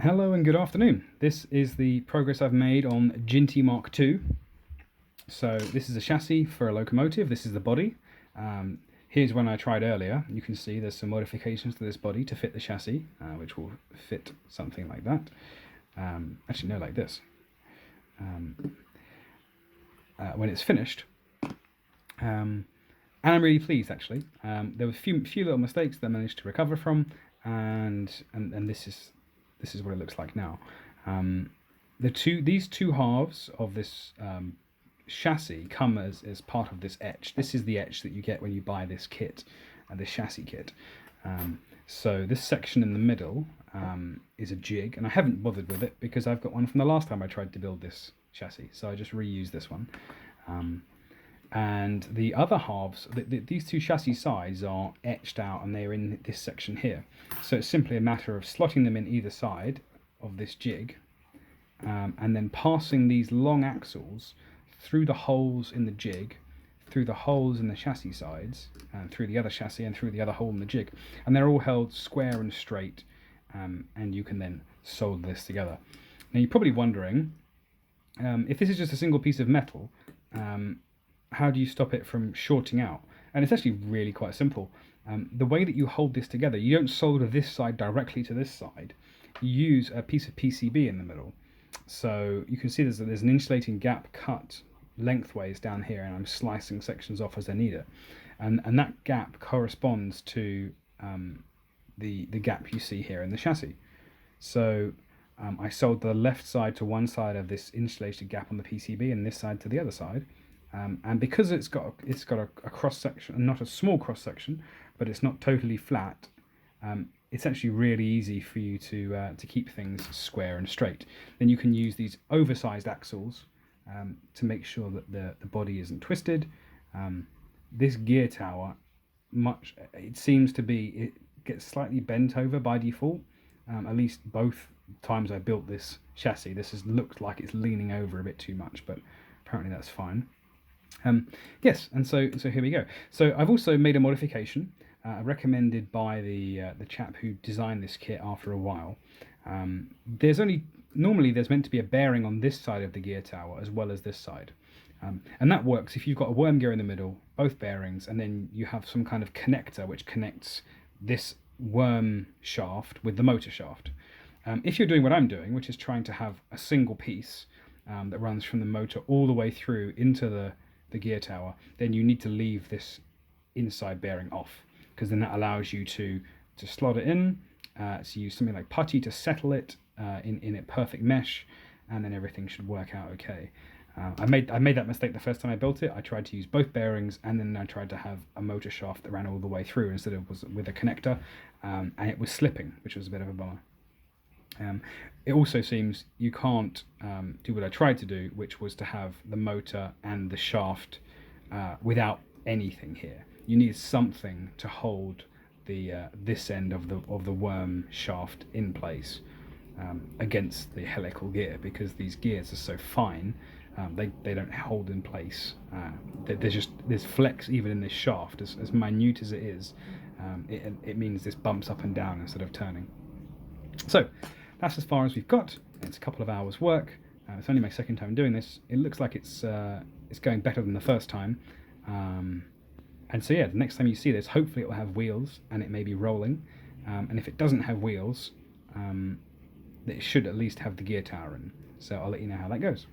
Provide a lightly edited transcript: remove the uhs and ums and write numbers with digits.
Hello and good afternoon. This is the progress I've made on Jinty Mark II. So this is a chassis for a locomotive. This is the body. Here's one I tried earlier. You can see there's some modifications to this body to fit the chassis, which will fit something like that. Actually, no, like this. When it's finished, and I'm really pleased actually. There were a few little mistakes that I managed to recover from, and this is what it looks like now. These two halves of this chassis come as part of this etch. This is the etch that you get when you buy this kit, this chassis kit. So this section in the middle is a jig, and I haven't bothered with it because I've got one from the last time I tried to build this chassis, so I just reused this one. And the other halves, these two chassis sides are etched out and they're in this section here. So it's simply a matter of slotting them in either side of this jig, and then passing these long axles through the holes in the jig, through the holes in the chassis sides, and through the other chassis and through the other hole in the jig. And they're all held square and straight, and you can then solder this together. Now you're probably wondering, if this is just a single piece of metal, how do you stop it from shorting out? And it's actually really quite simple. The way that you hold this together, you don't solder this side directly to this side. You use a piece of PCB in the middle. So you can see there's an insulating gap cut lengthways down here, and I'm slicing sections off as I need it. And that gap corresponds to the gap you see here in the chassis. So I solder the left side to one side of this insulated gap on the PCB and this side to the other side. And because it's got a cross section, not a small cross section, but it's not totally flat, it's actually really easy for you to keep things square and straight. Then you can use these oversized axles to make sure that the body isn't twisted. This gear tower, it seems to be, it gets slightly bent over by default. At least both times I built this chassis, this has looked like it's leaning over a bit too much, but apparently that's fine. Yes, and so here we go. So I've also made a modification recommended by the chap who designed this kit after a while. Normally there's meant to be a bearing on this side of the gear tower as well as this side. And that works if you've got a worm gear in the middle, both bearings, and then you have some kind of connector which connects this worm shaft with the motor shaft. If you're doing what I'm doing, which is trying to have a single piece that runs from the motor all the way through into the gear tower, then you need to leave this inside bearing off, because then that allows you to slot it in, to use something like putty to settle it in a perfect mesh, and then everything should work out okay. I made that mistake the first time I built it. I tried to use both bearings, and then I tried to have a motor shaft that ran all the way through instead of with a connector, and it was slipping, which was a bit of a bummer. It also seems you can't do what I tried to do, which was to have the motor and the shaft without anything here. You need something to hold this end of the worm shaft in place against the helical gear, because these gears are so fine, they don't hold in place. There's flex even in this shaft, as minute as it is. It means this bumps up and down instead of turning. So that's as far as we've got. It's a couple of hours work. It's only my second time doing this. It looks like it's going better than the first time. And so yeah, the next time you see this, hopefully it will have wheels and it may be rolling. And if it doesn't have wheels, it should at least have the gear tower in. So I'll let you know how that goes.